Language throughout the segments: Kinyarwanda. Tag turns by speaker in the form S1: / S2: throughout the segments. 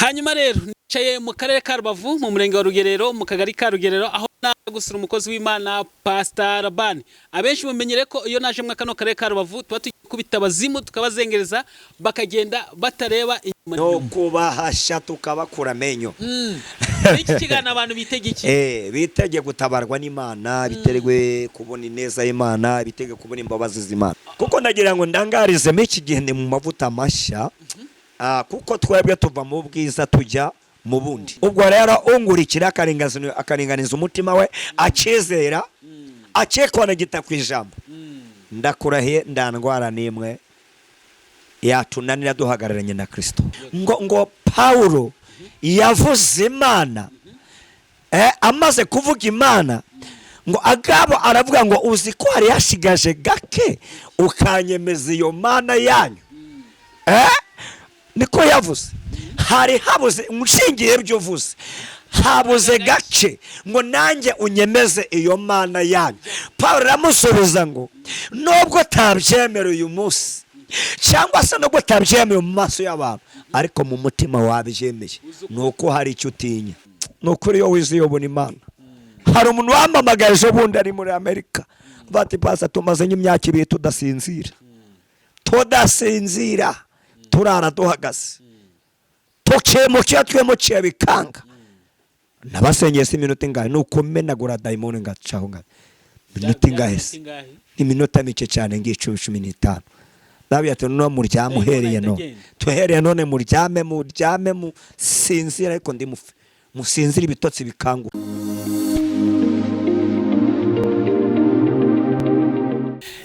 S1: hanyuma rero nicaye mu karere ka Rubavu mu murenge wa Rugerero mu kagari ka Rugerero aho naje gusura umukozi w'Imana Pastor Labani. Abenshi mumenyere ko iyo naje mu kano karere ka Rubavu tuba tukubita abazimu tukabazengereza bakagenda batareba inyuma
S2: no kubahasha tukabakura menyo.
S1: Iki kigana abantu bitege iki?
S2: Bitege gutabarwa n'Imana, biterwe kubona ineza y'Imana, bitege kubona imbabazi z'Imana. Kuko nagira ngo ndangarize iki gihe ni mu mavuta mashya. Kuko twebwe tuva mu bwiza tujya mu bundi. Ubwo rero ungurikira akaringaniza umutima we akizera akekwana gita kwijambo. Ndakurahiye ndandwara nimwe yatunanira duhagararanye na Kristo. Ngo Paulo yavuze Imana amaze kuvuga Imana ngo Agabo aravuga ngo uzi ko hari yashigaje gake ukanyemeza iyo Mana yanyu. Niko yavuze hari habuze umushingiye byo vuze habuze gace ngo nanjye unyemeze iyo Mana yanyu. Paulo ramusubiza ngo nubwo tabyemera uyu munsi cyangwa se nubwo tabyemera mu maso y'abantu ariko mu mutima wabyemeye nuko hari icyo utinya. Nuko iyo wiziye ubona Imana. Hari umuntu wamamagaje bundi ari muri Amerika bati pasa tumaze imyaka 2 tudasinzira turara duhagaze tukemukiye twemukiye bikanga nabasengese iminota ingahe nuko menagura daimoni ngacaho ngahe minota ingahe iminota mike cyane ngiye 15 Dabiya no muryamo hereye no tuhereye none muryame mu sinzira ariko ndi musinzira ibitotsi bikangu.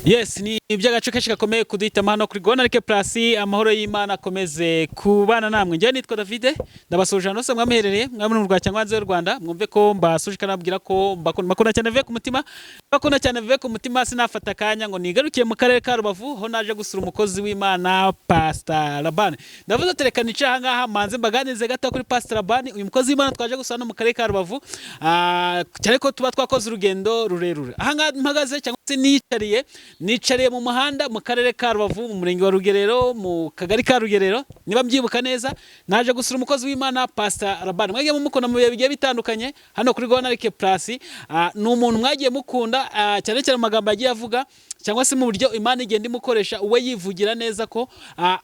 S1: Yes, ni iby'agace kenshi gakomeye kuduhitamo hano kuri Gonarike Plus. Amahoro y'Imana akomeze kubana namwe. Njye nitwa David, ndabasuje hano se mwamuherereye mwamwe mu Rwanda cyangwa hanze y'u Rwanda. Mwumve ko mbasuje kanabwira ko bakunda cyane ve ku mutima. Bakunda cyane ve ku mutima sinafata kanya ngo nigarukiye mu karere ka Rubavu ho naje gusura umukozi w'Imana Pastor Labani. Ndavuze tereka nica aha ngaha manze mbaganize gato kuri Pastor Labani. Uyu mukozi w'Imana twaje gusana mu karere ka Rubavu. Cyane ko tuba twakoze urugendo rurerure. Aha ngaha mpagaze cyangwa se nicariye mu muhanda mu karere ka Rubavu mu murenge wa Rugerero mu kagari ka Rugerero niba mbyibuka neza naje gusura umukozi w'Imana Pastor Labani. Mwagiye mumukunda mu bihe bigiye bitandukanye hano kuri Gonarike Plus. Ni umuntu mwagiye mukunda cyane cyane amagambo yagiye avuga cyangwa se mu buryo Imana igenda imukoresha uwe yivugira neza ko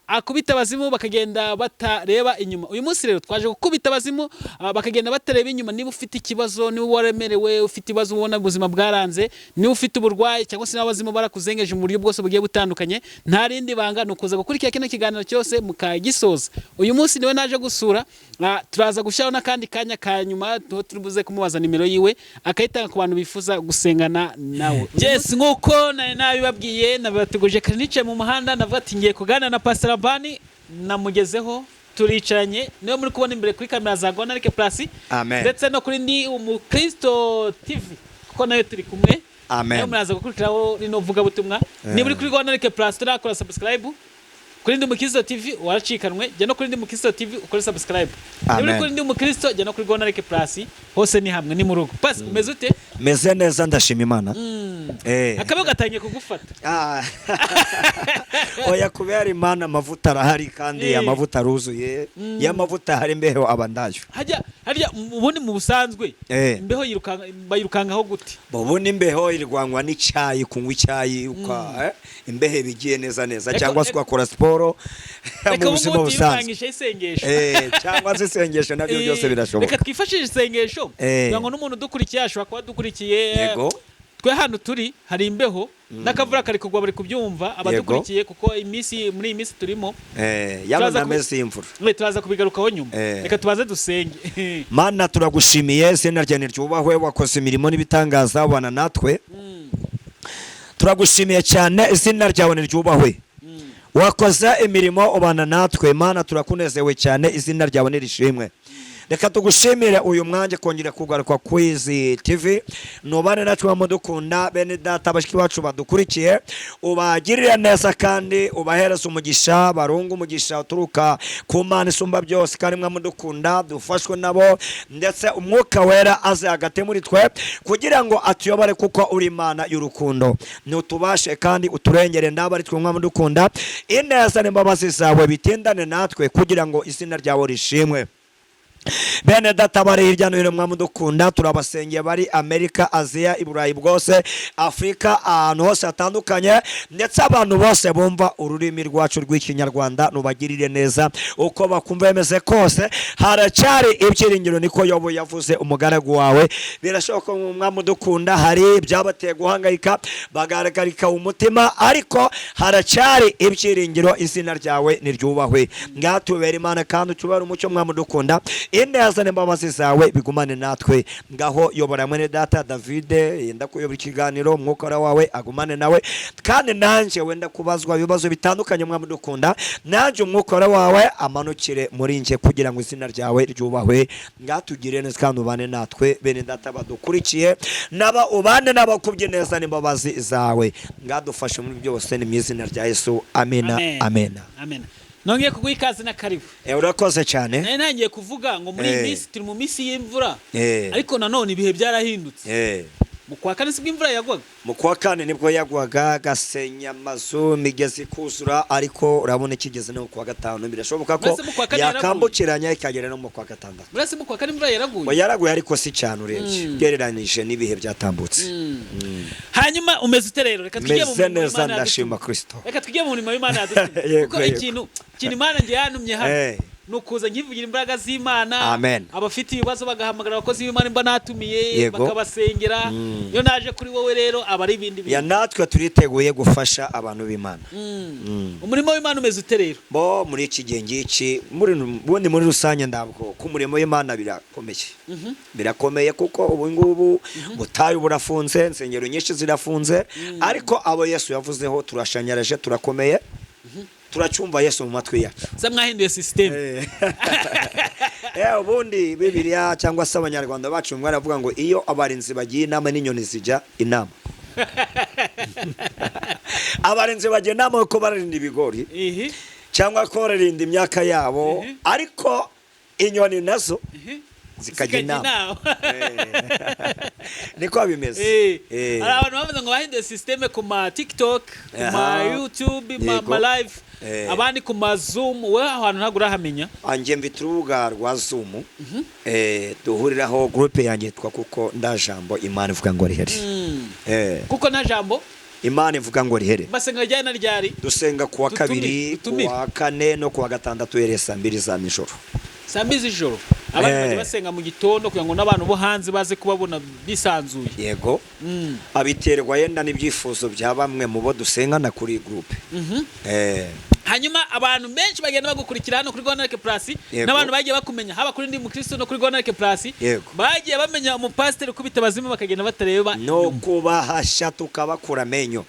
S1: akubita abazimu bakagenda batareba inyuma. Uyu munsi rero twaje gukubita abazimu bakagenda batareba inyuma. Niba ufite ikibazo, niba waremerewe, ufite ibibazo ubona ubuzima bwaranze, niba ufite uburwayi cyangwa se n'abazimu barakuzengeje mu buryo bwose bugiye butandukanye, nta rindi banga nukuza gukurikira kino kiganiro cyose mukagisoza. Uyu munsi niwe naje gusura, turaza gushyiraho n'akandi kanya kanyuma turibuze kumubaza nimero yiwe akayitanga ku bantu bifuza gusengana nawe. Yes, nkuko nabibabwiye nabateguje kanice mu muhanda navuga ati ngiye kuganira na Pastor Labani namugezeho turicaranye niwe muri kubona imbere kuri kamera za Gonarike Plus ndetse no kuri ndi umukristo TV kuko nayo turi kumwe. Amen. Muraza gukurikiraho rino vuga butumwa. Ni muri kuri Gonarike Plus turakora subscribe. Kuri ndi umukristo TV waracikanwe jya no kuri ndi umukristo TV ukore subscribe. Ni muri kuri ndi umukristo jya no kuri Gonarike Plus hose ni hamwe ni mu rugo. Pas umeze ute?
S2: Meze neza ndashima Imana.
S1: Akaba gatangiye kugufata.
S2: Oya kubera Imana amavuta arahari kandi amavuta aruzuye. Ya mavuta hari mbeho abandaje.
S1: Harya ubundi mu busanzwe imbeho bayirukanga gute?
S2: Ubundi imbeho irwangwa n'icyayi kunywa icyayi uka imbehe bigiye neza cyangwa se gukora siporo mu buzima busanzwe. Cyangwa se isengesho nabyo byose birashoboka.
S1: Reka twifashishe isengesho ngo n'umuntu dukurikiye ashobora kuba dukurikiye. Twe hano turi hari imbeho n'akavura kari kugwa bari kubyumva abadukurikiye kuko muri iyi minsi turimo
S2: yabona amezi y'imvura.
S1: Turaza kubigarukaho nyuma. Reka tubaze dusenge.
S2: Mana turagushimiye izina ryawe ryubahwe wakoze imirimo n'ibitangaza ubana natwe. Turagushimiye cyane izina ryawe ryubahwe wakoze imirimo ubana natwe. Mana turakunezewe cyane izina ryawe nirishimwe. Reka tugushimire uyu mwanya kongera kugaruka kwizi TV nubane nacu bamudukunda bene data bashiki bacu badukurikiye ubagirira neza kandi ubahereza umugisha barunga umugisha uturuka ku Mana isumba byose kandi mwamudukunda dufashwe nabo ndetse umwuka wera aze hagati muri twe kugira ngo atuyobore kuko uri Imana y'urukundo nutubashe kandi uturengere ndabari twe mwamudukunda ineza n'imbabazi zawe bitindane natwe kugira ngo izina ryawe rishimwe. bene data bari hirya no hino mwamudukunda turabasengeye bari Amerika, Aziya, Iburayi bwose, Afrika, ahantu hose hatandukanye, ndetse abantu bose bumva ururimi rwacu rw'ikinyarwanda nubagirire neza uko bakumva bemeze kose. Haracyari ibyiringiro, niko Yobu yavuze umugaragu wawe. Birashoboka mwamudukunda hari byabateye guhangayika bagahagarika umutima, ariko haracyari ibyiringiro. Izina ryawe niryubahwe, ngatubera Imana kandi utubere umucyo mwamudukunda. Ineza n'imbabazi zawe bigumane natwe. Ngaho yobora mwene data David, yenda kuyobora ikiganiro, umwuka wawe agumane nawe, kandi nanje wenda kubazwa ibibazo bitandukanye mwamudukunda, nanje umwuka wawe amanukire muri nje kugira ngo izina ryawe ryubahwe. Ngatugire neza kandi ubane natwe bene data badukurikiye, naba ubane n'abakubye neza n'imbabazi zawe. Ngadufashe muri byose ni mu izina rya Yesu, amena amena
S1: amen. Nongeye kuguha ikaze na karibu.
S2: Urakoze cyane.
S1: Nangiye kuvuga ngo muri iyi minsi turi mu minsi y'imvura, ariko nanone ibihe byarahindutse. Mu kwa kane sibwo imvura yagwaga?
S2: Mu kwa kane nibwo yagwaga, gasenya amazu, migezi kuzura, ariko urabona ikigeze no kwa gatanu. Birashoboka ko yakambukiranya ikagera no mu kwa gatandatu.
S1: Burase mu kwa kane imvura yaraguye?
S2: Yaraguye ariko si cyane urebye gereranije n'ibihe byatambutse.
S1: Hanyuma umeze ute rero? Reka tujye mu
S2: murimo w'Imana, ndashima Kristo.
S1: Reka tujye mu murimo w'Imana yadutumye. Kuko ikintu Imana ngiye yanumye hano nukuza nkivugira imbaraga z'Imana.
S2: Amen.
S1: Abafite ibibazo bagahamagara abakozi b'Imana imba natumiye bakabasengera. Yo naje kuri wowe rero abari ibindi bintu.
S2: Ya natwe turiteguye gufasha abantu b'Imana.
S1: Umurimo w'Imana umeze ute rero?
S2: Bo muri iki gihe ngiki muri rusange ndabwo ku murimo w'Imana birakomeye. Birakomeye kuko ubu ngubu butayu burafunze, insengero nyinshi zirafunze, ariko abo Yesu yavuzeho turashanyaraje, turakomeye. Turacumva Yesu mu matwi yacu.
S1: Za mwahinduye system.
S2: Ubundi Bibiliya cyangwa se abanyarwanda bacu mwaravuga ngo iyo abarinzi bagiye inama n'inyoni zijya inama. Abarinzi bagiye inama uko bararinda ibigori cyangwa ko bararinda imyaka yabo, ariko inyoni nazo zikajya inama. Niko bimeze.
S1: Hari abantu bavuze ngo bahinduye system ku ma TikTok, ku ma YouTube, ma live, abandi ku ma Zoom. We ahantu ntabwo urahamenya?
S2: Anje mfite urubuga rwa Zoom, duhuriraho groupe yanjye twa kuko ndajambo Imana ivuga ngo rihere.
S1: Kuko na jambo
S2: Imana ivuga ngo rihere.
S1: Basenga ryari na ryari?
S2: Dusenga kuwa kabiri, kuwa kane no kuwa gatandatu yeresa 2 za nijoro.
S1: Saa 2 z'ijoro. Abantu baje basenga mu gitondo kugira ngo n'abantu bo hanze baze kubabona bisanzuye.
S2: Yego. Abiterwa yenda n'ibyifuzo bya bamwe mu bo dusengana kuri groupe. Hanyuma abantu benshi bagenda bagukurikira hano kuri Gonareke Plus, n'abantu bagiye bakumenya haba kuri ndi mu Kristo no kuri Gonareke Plus, bagiye bamenya umupasiteri kubita bazima bakagenda batareba no kubahasha tukabakura menyo.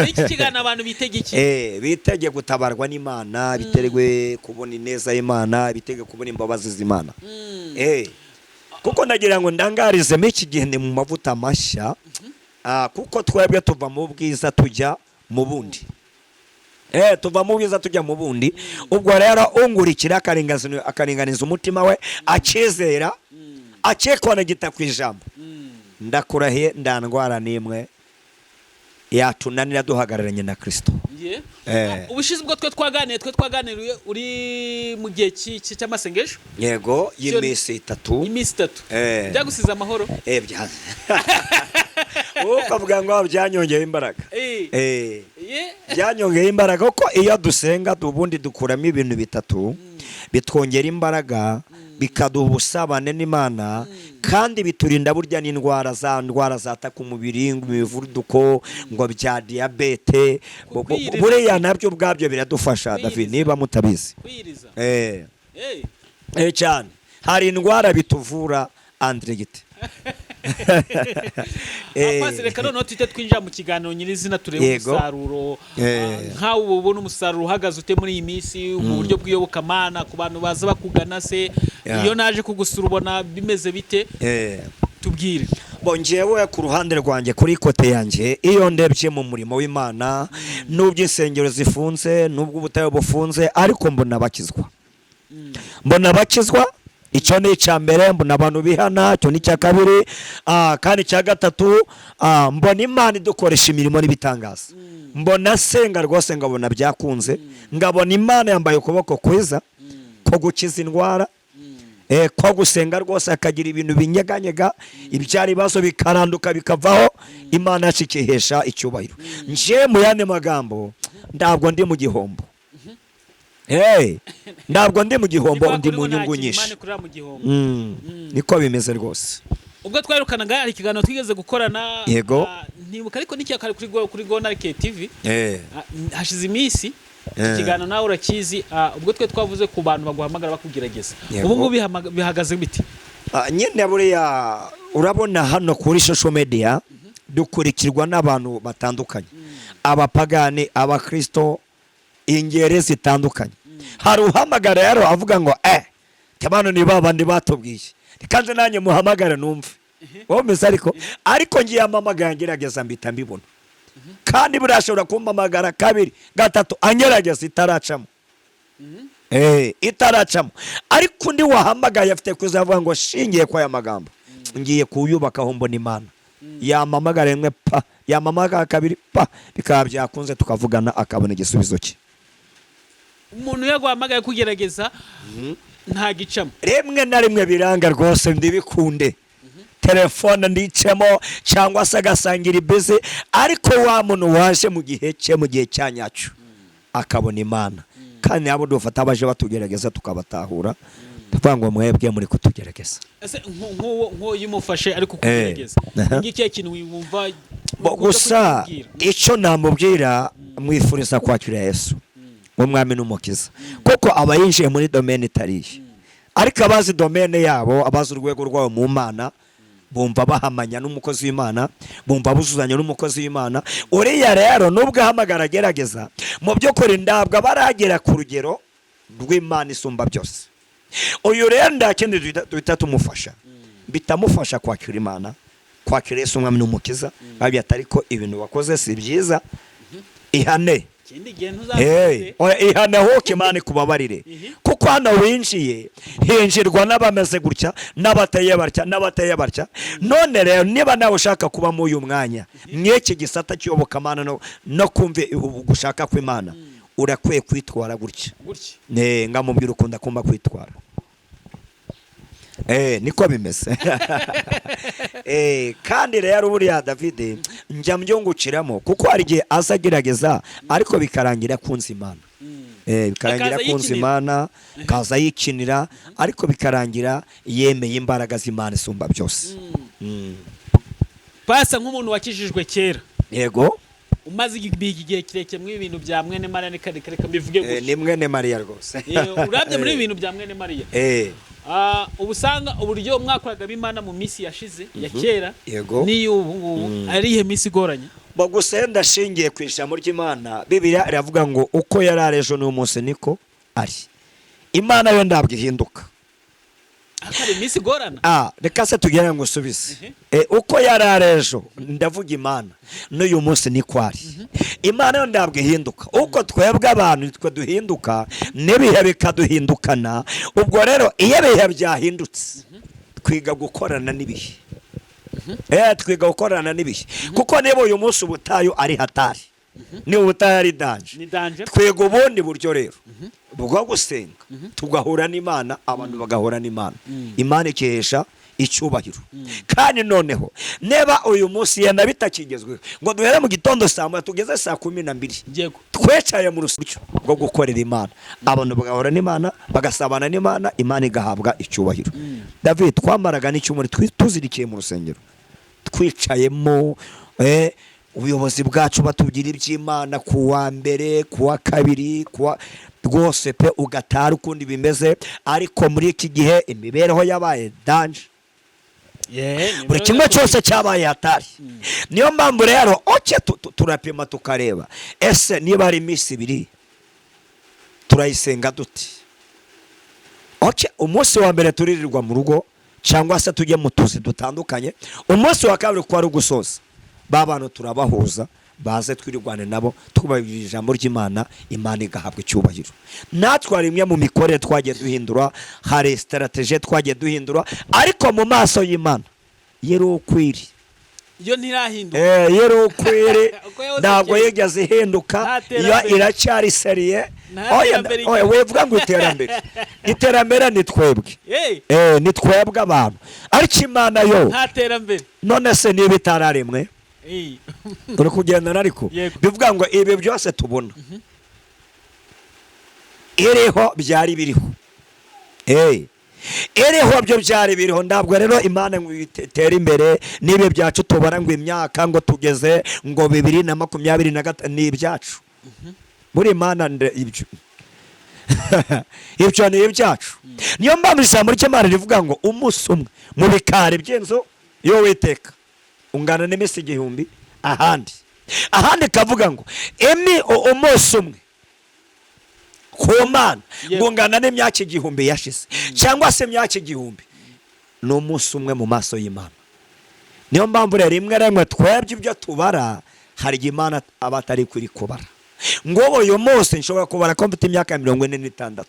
S1: Iki kigana abantu bitege iki?
S2: Bitege gutabarwa n'Imana, biterwe kubona ineza y'Imana, bitege kubona imbabazi z'Imana. Kuko nagira ngo ndangarize iki gihe ni mu mavuta mashya, kuko twebwe tuva mu bwiza tujya mu bundi. Tuva mu bwiza tujya mu bundi. Ubwo rero ungurikira akaringaniza umutima we, akizera, akekwana gita ku ijambo. Ndakurahiye ndandwara nimwe yatunanira duhagararanye na Kristo.
S1: Ubushize ubwo twe twaganiriye uri mu gihe cy'amasengesho.
S2: Yego, y'imisi 3.
S1: Imisi 3. Byagusiza amahoro?
S2: Ukavuga ngo byanyongeye imbaraga. Byanyongeye imbaraga kuko iyo dusenga ubundi dukuramo ibintu bitatu bitwongera imbaraga, bikaduha ubusabane n'Imana, kandi biturinda burya n'indwara zataka umubiri, imivuduko, ngo bya diabete. Buriya nabyo ubwabyo biradufasha David, niba mutabizi. Cyane hari indwara bituvura Andregite.
S1: Apasi reka noneho tuhite twinjira mu kiganiro nyirizina turebe umusaruro. Nkawe ubona umusaruro uhagaze ute muri iyi minsi mu buryo bw'iyobokamana ku bantu baza bakugana se? Iyo naje kugusura ubona bimeze bite? Tubwire.
S2: Bongewe ku ruhande rwanjye kuri kote yanjye, iyo ndebye mu murimo w'Imana, n'ubwo insengero zifunze, n'ubwo ubutayo bufunze, ariko mbona bakizwa. Icyo ni icya mbere, mbona abantu bihana. Icyo ni icya kabiri, kandi icya gatatu, mbona Imana idukoresha imirimo n'ibitangaza. Mbona senga rwose ngabona byakunze, ngabona Imana yambaye ukuboko kwiza ko gukiza indwara. ko gusenga rwose akagira ibintu binyeganyega ibyari bibazo bikaranduka bikavaho Imana yacikihesha icyubahiro. Nje mu yane magambo ntabwo ndi mu gihombo, ntabwo ndi mu gihombo, ndi mu nyungu nyinshi. Niko bimeze rwose.
S1: Ubwo twirukanaga hari ikiganiro twigeze gukorana,
S2: yego
S1: nibuka ariko n'icyakari kuri Gonarike TV, hashize iminsi ikiganiro nawe urakizi, ubwo twe twavuze ku bantu baguhamagara bakugerageza. Ubu ngubu bihagaze biti?
S2: Nyine buriya urabona hano kuri social media dukurikirwa n'abantu batandukanye, abapagani, abakristo, ingeri zitandukanye. Hari uhamagara rero avuga ngo tabano ni babandi batubwiye, kandi nanjye muhamagara numve. Womeze ariko ngiye amamagara ngerageza mbita mbibona, kandi burashobora kumpamagara kabiri gatatu angerageza itaracamo, itaracamo. Ariko ndi wahamagaye afite kuzavuga ngo shingiye kwa aya magambo ngiye kuyubakaho mbona Imana, yamamagara rimwe pa, yamamagara kabiri pa, bikaba byakunze tukavugana akabona igisubizo cye.
S1: Umuntu yaguhamagaye kugerageza nta gicamo,
S2: rimwe na rimwe biranga rwose ndibikunde, telefone ndicemo cyangwa se agasangira ibize, ariko wa muntu waje mu gihe cye, mu gihe cyanyacu akabona Imana. Kandi abo dufata abaje batugerageza tukabatahura, tuvuga ngo mwebwe muri kutugerageza.
S1: Ese nko yimufashe ariko kugerageza ngiki ikintu wumva
S2: gusa icyo namubwira, mwifuriza kwakira Yesu umwami n'umukiza, kuko abayinjiye muri domaine itariye, ariko abazi domaine yabo, abazi urwego rwabo mu Mana, bumva bahamanya n'umukozi w'Imana, bumva buzuzanya n'umukozi w'Imana. Uriya rero nubwo ahamagara agerageza, mu byo kuri ndabwa baragera ku rugero rw'Imana isumba byose. Uyu rero ndakindi duhita tumufasha, bitamufasha kwakira Imana, kwakira Yesu umwami n'umukiza. Babi atariko ibintu wakoze si byiza, ihane ihane hoke Imana kubabarire, kuko hano winjiye hinjirwa n'abameze gutya n'abateye barya. None rero niba nawe ushaka kuba mu uyu mwanya mw'iki gisata cy'uyobokamana no kumva gushaka kw'Imana, urakwiye kwitwara gutya. Ngamubwira ukunda kumba kwitwara, niko bimeze. Kandi rero buriya David njya mbyungukiramo, kuko hari igihe azagerageza ariko bikarangira kunza Imana, bikarangira kunza Imana, kaza yikinira, ariko bikarangira yemeye imbaraga z'Imana isumba byose.
S1: Pasa nk'umuntu wakijijwe kera,
S2: yego
S1: umaze igihe kirekire mu ibintu bya mwene Mariya, reka mbivuge gutya,
S2: ni mwene Mariya rwose.
S1: Urabye muri ibintu bya mwene Mariya, ubusanga uburyo mwakoraga b'Imana mu minsi yashize ya kera n'iy'ubu ari ihe minsi igoranye.
S2: Gusa ndashingiye ku ijambo ry'Imana, Bibiliya iravuga ngo uko yari ari ejo n'uyu munsi niko ari. Imana yo ndabwo ihinduka.
S1: Akari minsi igorana.
S2: Reka se tugere ngo usubize. Uko yari ari ejo, ndavuga Imana n'uyu munsi niko ari. Imana yo ndabwo ihinduka. Uko twebwe abantu twe duhinduka, n'ibihe bikaduhindukana. Ubwo rero iyo ibihe byahindutse, twiga gukorana n'ibihe. Twiga gukorana n'ibihe, kuko niba uyu munsi ubutayu ari hatari, niba ubutayu ari danje, twiga ubundi buryo rero bwo gusenga, tugahura n'Imana, abantu bagahura n'Imana, Imana ikihesha icyubahiro. Kandi noneho niba uyu munsi yenda bitakigezweho ngo duhere mu gitondo saa moya tugeze saa 12, twecaye mu rusyo rwo gukorera Imana, abantu bagahura n'Imana, bagasabana n'Imana, Imana igahabwa icyubahiro. David twamaraga n'icyumuri tuzirikiye mu rusengero, twicayemo, ubuyobozi bwacu batubwira iby'Imana kuwa mbere, kuwa kabiri, rwose pe ugatara ukundi bimeze. Ariko muri iki gihe imibereho yabaye danje, buri kimwe cyose cyabaye hatari. Niyo mpamvu rero turapima tukareba, ese niba ari iminsi ibiri turayisenga duti? Umunsi wa mbere turirirwa mu rugo cyangwa se tujye mu tuzi dutandukanye, umunsi wa kabiri kwa rugusoza babano turabahuza, baze twirigwane nabo, twubahiriza ijambo ry'Imana, Imana igahabwa icyubahiro. Natwe rimwe mu mikorere twagiye duhindura, hari strategie twagiye duhindura, ariko mu maso y'Imana yero ukwiri
S1: yo ntirahinduka
S2: yero ukwiri ntabwo yigeze ihinduka iyo iracyari seriye. Oya wevuga ngo iterambere ni twebwe ni twebwe abantu, ariko Imana yo
S1: nta terambere.
S2: none se niba itararemwe uri kugendana, ariko bivuga ngo ibi byose tubona iriho byari biriho iriho byo byari biriho. Ntabwo rero Imana ngo itere imbere nibe byacu tubara ngo imyaka ngo tugeze ngo 2025 ni ibyacu muri Imana ibyo ibyo ni ibyacu. Niyo mpamvu ijambo ry'Imana rivuga ngo umunsi umwe mu bikari by'inzu yo witeka ungana n'iminsi 1000 ahandi kavuga ngo umunsi umwe ku Mana ngungana n'imyaka 1000 yashize cyangwa se imyaka 1000 ni umunsi umwe mu maso y'Imana. Niyo mpamvu rero rimwe twebwe ibyo tubara hari Imana abatari kuri kubara ngo uyu munsi nshobora kubara ko mfite imyaka 46,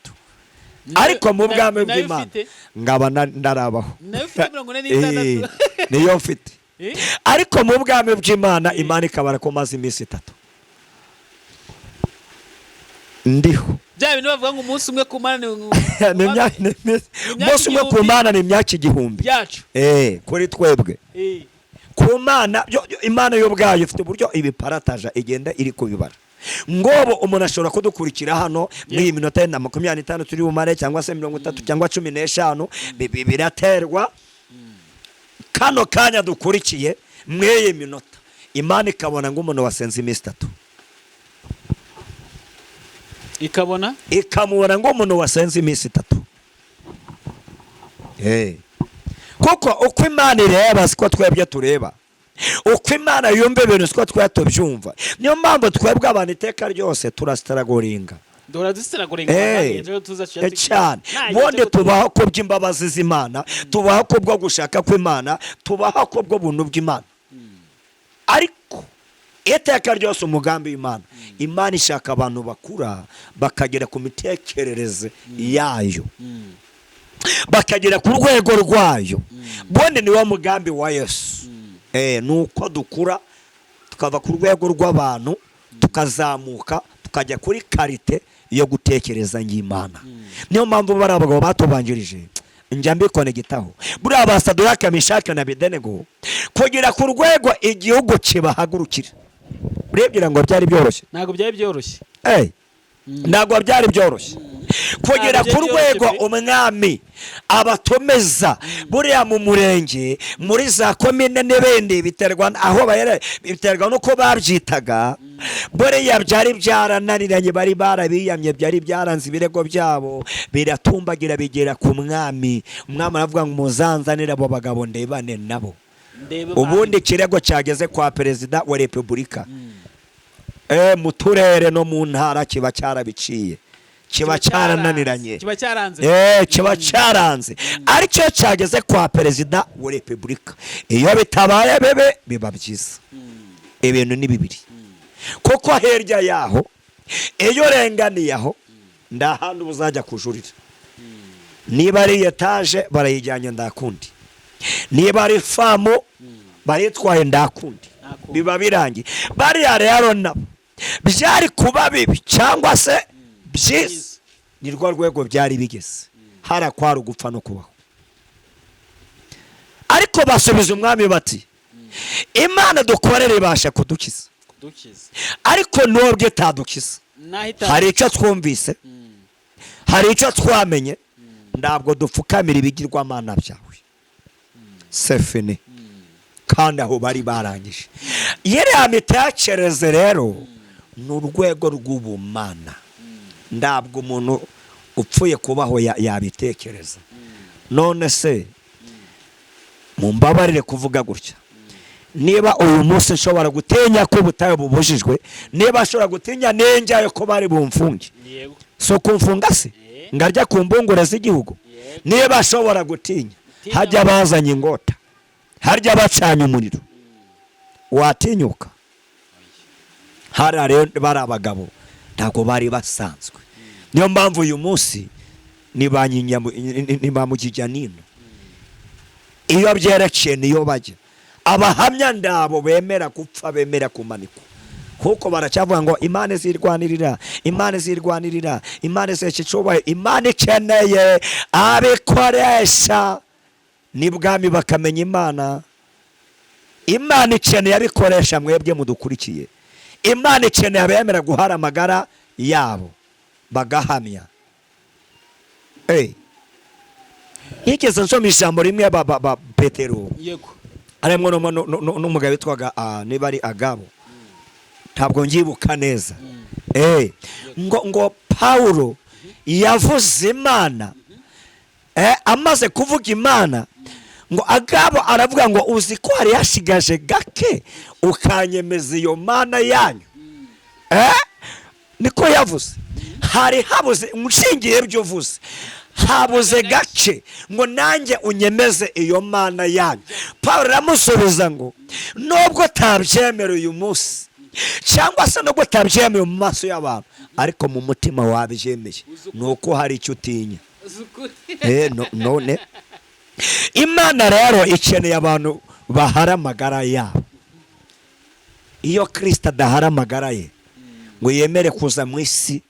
S2: ariko mu bwami bw'Imana ngaba ndarabaho niyo mfite, ariko mu bwami bw'Imana Imana ikabara ko maze iminsi 3 ndiho.
S1: Bya bintu bavuga ngo umunsi umwe ku Mana
S2: umunsi umwe ku Mana ni imyaka 1000
S1: yacu
S2: kuri twebwe ku Mana. Imana yo ubwayo ifite uburyo ibiparataja igenda iri kubibara. Ngobo umuntu ashobora kudukurikira hano muri minota 25 turi bumare cyangwa se 30 cyangwa 15 biraterwa kano kanya dukurikiye mweye minota Imana ikabona ngo umuntu wasenze iminsi 3 ikamubona ngo umuntu wasenze iminsi 3. Kuko uko Imana ireba siko twebwe tureba, uko Imana yumva ibintu siko twatubyumva. Niyo mpamvu twebwe abantu iteka ryose turastaragoringa cyane. Bonde tubaho ko by'imbabazi z'Imana, tubaho ko bwo gushaka kw'Imana, tubaho ko bwo buntu bw'Imana. Ariko iteka ryose umugambi w'Imana, Imana ishaka abantu bakura bakagera ku mitekerereze yayo, bakagera ku rwego rwayo. Bonde niwo mugambi wa Yesu, nuko dukura tukava ku rwego rw'abantu tukazamuka tukajya kuri karite yo gutekereza ng'Imana. Niyo mpamvu bari abagabo batubanjirije njya mbikonegitaho buriya ba Sadraka, Meshaki na Abedenego kugira ku rwego igihugu kibahagurukira. Urebye ngo byari byoroshye?
S1: Ntabwo byari byoroshye.
S2: Ntabwo byari byoroshye kugera ku rwego umwami abatomeza buriya mu murenge muri za komine n'ibindi biterwa aho biterwa nuko babyitaga. Buriya byari byarananiranye, bari barabiyamye, byari byaranze ibirego byabo biratumbagira bigera ku mwami. Umwami aravuga ngo muzanzanire abo bagabo ndebane nabo. Ubundi ikirego cyageze kwa perezida wa repubulika mu turere no mu ntara kiba cyarabiciye, kiba cyarananiranye, kiba cyaranze. aricyo cyageze kwa perezida wa repubulika. Iyo bitabaye bebe biba byiza. Ibintu ni bibiri, kuko hirya yaho iyo renganiye aho ndahandi uzajya kujurira. Niba ari etaje barayijyanye ndakundi, niba ari famu baritwaye ndakundi, biba birangiye. Bariya rero nabo byari kuba bibi cyangwa se byiza, ni rwo rwego byari bigeze, harakwara ugupfa no kubaho. Ariko basubiza umwami bati Imana dukorere ibasha kudukiza, ariko nubwo itadukiza hari icyo twumvise, hari icyo twamenye, ntabwo dupfukamira ibigirwamana byawe. Sefene kandi aho bari barangije. Yere mitekerereze rero ni urwego rw'ubumana, ntabwo umuntu upfuye kubaho yabitekereza. None se mumbabarire kuvuga gutya, niba uyu munsi nshobora gutinya ko ubutayu bubujijwe, niba nshobora gutinya nenjyayo ko bari bumfunge, so kumfunga se ngarya ku mbungure z'igihugu? Niba nshobora gutinya hajya bazanye ingota, harya bacanye umuriro, watinyuka? Hariya rero bari abagabo ntabwo bari basanzwe. Niyo mpamvu uyu munsi ni ba mujijya nino iyo byerekeye niyo bajya, abahamya ndabo bemera gupfa, bemera kumanikwa, kuko baracyavuga ngo Imana izirwanirira, Imana izirwanirira, Imana izesha icyubahiro. Imana ikeneye abikoresha n'ibwami bakamenya Imana. Imana ikeneye abikoresha mwebwe mudukurikiye. Imana ikeneye abemera guhara amagara yabo bagahamya. Yigeze nsoma ijambo rimwe Petero,
S1: yego,
S2: arimo n'umugabo witwaga niba ari Agabo, ntabwo ngibuka neza. ngo Pawulo yavuze Imana, amaze kuvuga Imana, ngo Agabo aravuga ngo uzi ko hari yashigaje gake ukanyemeza iyo Mana yanyu. Niko yavuze, hari habuze, unshingiye byo uvuze, habuze gace ngo nanjye unyemeze iyo Mana yanyu. Pawulo aramusubiza ngo nubwo tabyemera uyu munsi, cyangwa se nubwo tabyemera mu maso y'abantu, ariko mu mutima wabyemeye, nuko hari icyo utinya. None Imana rero ikeneye abantu bahara amagara yabo. Iyo Kristo adahara amagara ye ngo yemere kuza mu isi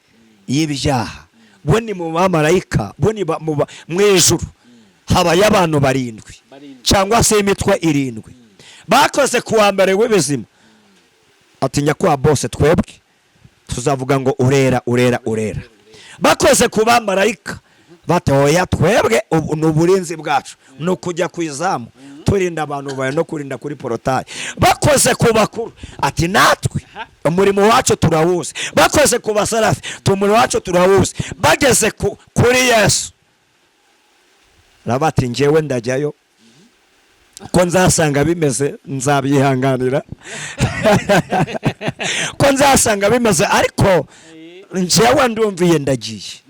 S2: y'ibyaha, bo ni mu bamarayika, bo ni mu ijuru habaye abantu 7 cyangwa se imitwe 7 bakoze kuwa mbere w'ibizima, ati nyakwa bose twebwe tuzavuga ngo urera urera urera. Bakoze ku bamarayika batoya, twebwe n'uburinzi bwacu no kujya kwizamu turinda abantu baye no kurinda kuri porotaye. Bakoze ku bakuru, ati natwe umurimo wacu turawuzi. Bakoze ku basarafi, umurimo wacu turawuzi. Bageze kuri Yesu rabati njyewe ndajyayo, ko nzasanga bimeze nzabyihanganira ko nzasanga bimeze, ariko njyewe ndumviye ndagiye.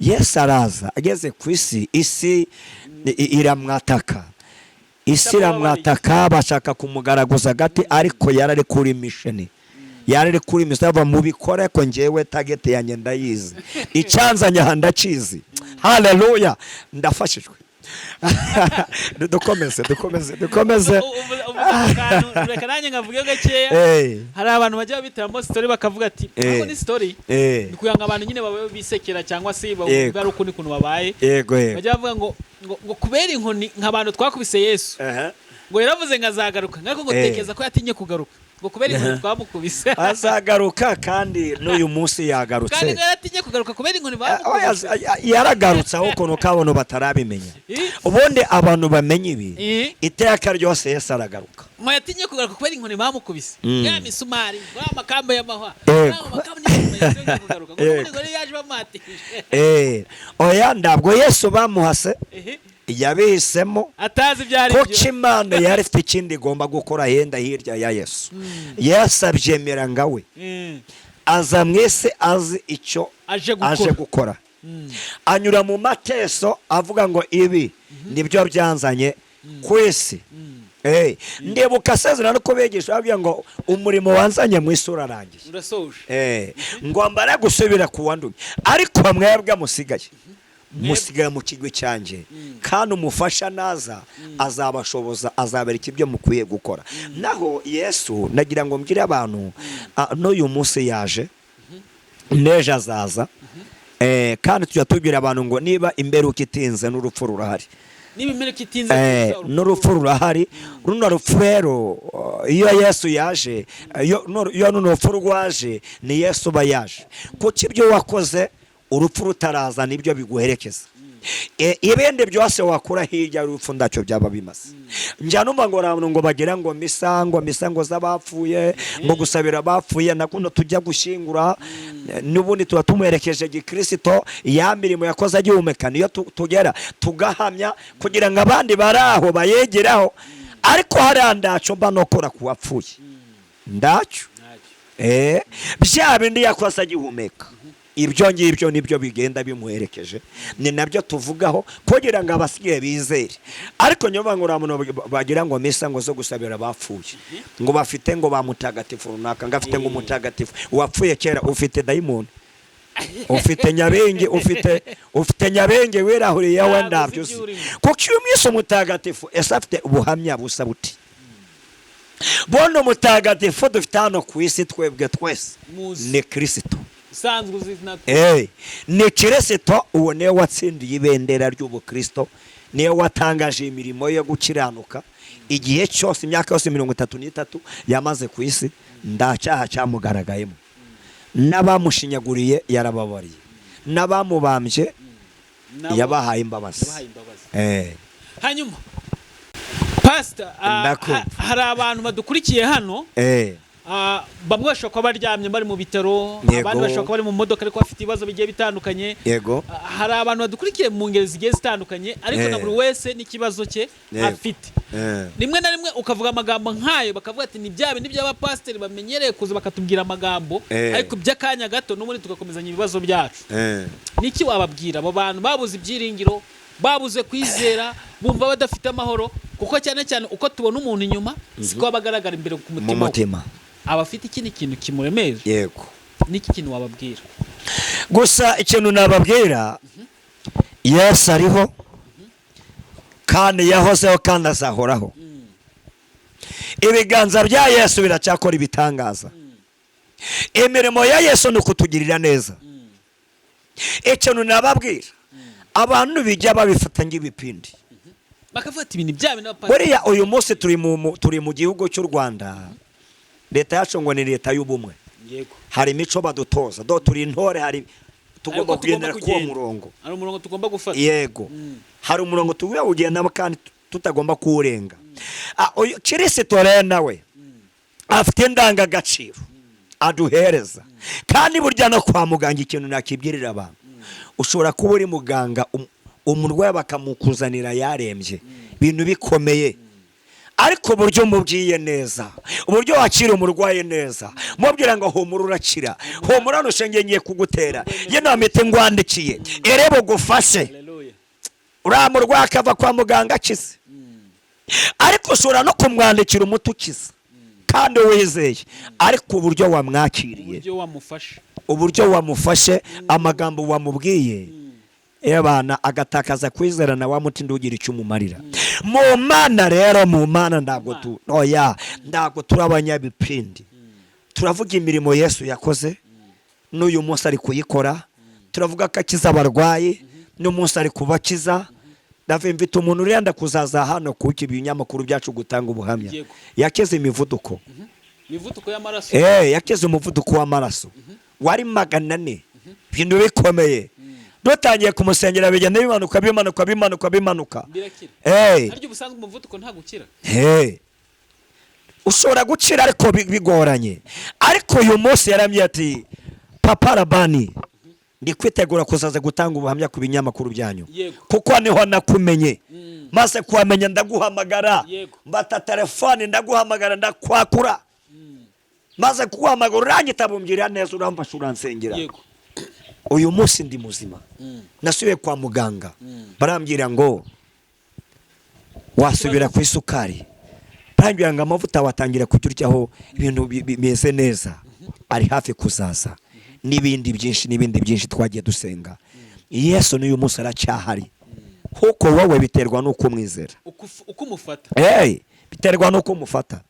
S2: Yesu araza, ageze ku isi iramwataka, isi iramwataka, bashaka kumugaraguza gati, ariko yarari kuri mission, yarari kuri mission mu bikore ko njyewe target yanjye ndayizi, icyanzanye handakizi. Haleluya, ndafashijwe. dukomeze
S1: reka nanjye ngavuge gakeya. Hari abantu bajya bitiramo story bakavuga ati ntabwo ni story, ni kuyanga abantu nyine babaye bisekera cyangwa se bavuga ari ukundi kuntu babaye. Bajya bavuga ngo kubera inkoni nk'abantu twakubise Yesu, ngo yaravuze ngazagaruka, ngako ngo tekeza ko yatinye kugaruka, ngo kubera inkoni twamukubise
S2: azagaruka, kandi n'uyu munsi yagarutse,
S1: kandi yaratinye kugaruka kubera inkoni bamukubise.
S2: Yaragarutse aho kono kabone batarabimenya. Ubundi abantu bamenye ibi iteka ryose Yesu aragaruka.
S1: Mo yatinye kugaruka kubera inkoni bamukubise, ya misumari, wa makamba y'amahwa,
S2: oya ndabwo Yesu bamuhase, yabihisemo
S1: atazi ibyari
S2: byo, ko Imana yari ifite ikindi igomba gukora yenda hirya ya Yesu. Yesu abyemera ngawe, aza mwese azi icyo aje gukora. Anyura mu mateso avuga ngo ibi nibyo byanzanye ku isi. Ndibuka asezerano ko begesha bavuga ngo umurimo wanzanye mu isi urarangiye,
S1: urasoje,
S2: ngomba no gusubira ku wandumye, ariko mwebwe musigaye mu kigwi cyanjye, kandi umufasha naza azabashoboza, azabereka ibyo mukwiye gukora. Naho Yesu nagira ngo mbwire abantu, n'uyu munsi yaje, n'ejo azaza, kandi tujya tubwira abantu ngo niba imperuka itinze n'urupfu rurahari. N'urupfu rurahari. Runo rupfu rero iyo Yesu yaje, iyo runo rupfu rwaje, ni Yesu uba yaje, kuko ibyo wakoze urupfu rutaraza nibyo biguherekeza. Ibindi byose wakura hirya y'urupfu ndacyo byaba bimaze. Njya numva ngo abantu ngo bagira ngo misango z'abapfuye, ngo gusabira abapfuye, nakuno tujya gushingura, n'ubundi tuba tumuherekeje Gikristo, ya mirimo yakoze agihumeka niyo tugera tugahamya, kugira ngo abandi baraho bayegeraho. Ariko hari ndaco mba nokora kuwapfuye ndaco, bya bindi yakoze agihumeka, ibyo ngibyo nibyo bigenda bimuherekeje, ni nabyo tuvugaho kugira ngo abasigaye bizere. Ariko nyuma ngo uramuntu bagira ngo misa ngo zo gusabira bapfuye, ngo bafite ngo bamutagatifu runaka, ngafite ngo mutagatifu wapfuye kera, ufite daimoni, ufite nyabenge, ufite nyabenge werahuriye we ndabyo. Kuko iyo mwise mutagatifu ese afite ubuhamya busa buti, bona umutagatifu dufite hano ku isi twebwe twese
S1: Muzi.
S2: ni Kristo.
S1: usanzwe uzi na
S2: ni Kristo, uwo niwe watsindiye ibendera ry'ubukristo, niwe watangaje imirimo yo gukiranuka igihe cyose, imyaka yose 33 yamaze ku isi, nta cyaha cyamugaragayemo. N'abamushinyaguriye yarababariye, n'abamubambye yabahaye imbabazi.
S1: hanyuma pastor, hari abantu badukurikiye hano, bamwe bashobora kuba baryamye bari mu bitaro, abandi bashobora kuba bari mu modoka ariko bafite ibibazo bigiye bitandukanye. Hari abantu badukurikiye mu ngeri zigiye zitandukanye, ariko na buri wese n'ikibazo cye afite. Rimwe na rimwe ukavuga amagambo nk'ayo, bakavuga ati ni bya bindi by'abapasiteri bamenyereye kuza bakatubwira amagambo, ariko by'akanya gato n'ubundi tugakomezanya ibibazo byacu. Niki wababwira abo bantu babuze ibyiringiro, babuze kwizera, bumva badafite amahoro? Kuko cyane cyane uko tubona umuntu inyuma siko bagaragara imbere ku mutima, abafite ikindi kintu kimuremeje.
S2: Yego,
S1: niki kintu wababwira?
S2: Gusa ikintu nababwira, Yesu ariho kandi yahozeho kandi azahoraho. Ibiganza bya Yesu biracyakora ibitangaza. Imirimo ya Yesu ni ukutugirira neza. Ikintu nababwira, abantu bijya babifata nk'ibipindi,
S1: bakafata ibintu byabo n'abapasiteri.
S2: Buriya uyu munsi turi mu gihugu cy'u Rwanda, leta yacu ngo ni leta y'ubumwe. Hari imico badutoza, turi intore, hari tugomba kugendera ku murongo.
S1: Hari umurongo tugomba gufata.
S2: Yego, hari umurongo tugomba kugendamo kandi tutagomba kuwurenga. Kristo rero nawe afite indangagaciro aduhereza, kandi burya no kwa muganga ikintu nakibwirira abantu, ushobora kuba uri muganga, umurwayi bakamukuzanira yarembye, ibintu bikomeye, ariko uburyo umubwiye neza, uburyo wakira umurwayi neza, mubwira ngo humura urakira, humura nushenge ngiye kugutera, ye namite ngwandikiye erebo gufashe, uriya murwayi akava kwa muganga akize. Ariko ushobora no kumwandikira umuti ukiza kandi wizeye, ariko uburyo wamwakiriye, uburyo wamufashe, amagambo wamubwiye, abana agatakaza kwizera na wa muti ndugira icyo umumarira. Mu Mana rero, mu Mana ntabwo turi abanyabipindi. Turavuga imirimo Yesu yakoze, n'uyu munsi ari kuyikora. Turavuga ko akiza abarwayi, n'umunsi ari kubakiza. Mfite umuntu urenda kuzaza hano kuki ibinyamakuru byacu gutanga ubuhamya. Yakize imivuduko.
S1: Imivuduko y'amaraso.
S2: Yakize umuvuduko w'amaraso. Wari 400. Ibintu bikomeye. Dutangiye kumusengera bigenda bimanuka.
S1: Haryo busanzwe umuvuduko nta gukira.
S2: Ushobora gukira ariko bigoranye. Ariko uyu munsi yaramye ati, Papa Rabani, ndi kwitegura kuzaza gutanga ubuhamya ku binyamakuru byanyu, kuko niho nakumenye. Maze kuhamenya ndaguhamagara, mbata telefone ndaguhamagara, ndakwakura. Maze kuguhamagara uranyitabumbira neza, uramfasha uransengera. Uyu munsi ndi muzima. Nasubiye kwa muganga, barambwira ngo wasubira ku isukari, barambwira ngo amavuta watangira kujuryaho ibintu bimeze neza, ari hafi kuzaza. N'ibindi byinshi twagiye dusenga. Yesu n'uyu munsi aracyahari, kuko wowe biterwa n'uko umwizera,
S1: uko umufata.
S2: Biterwa n'uko umufata.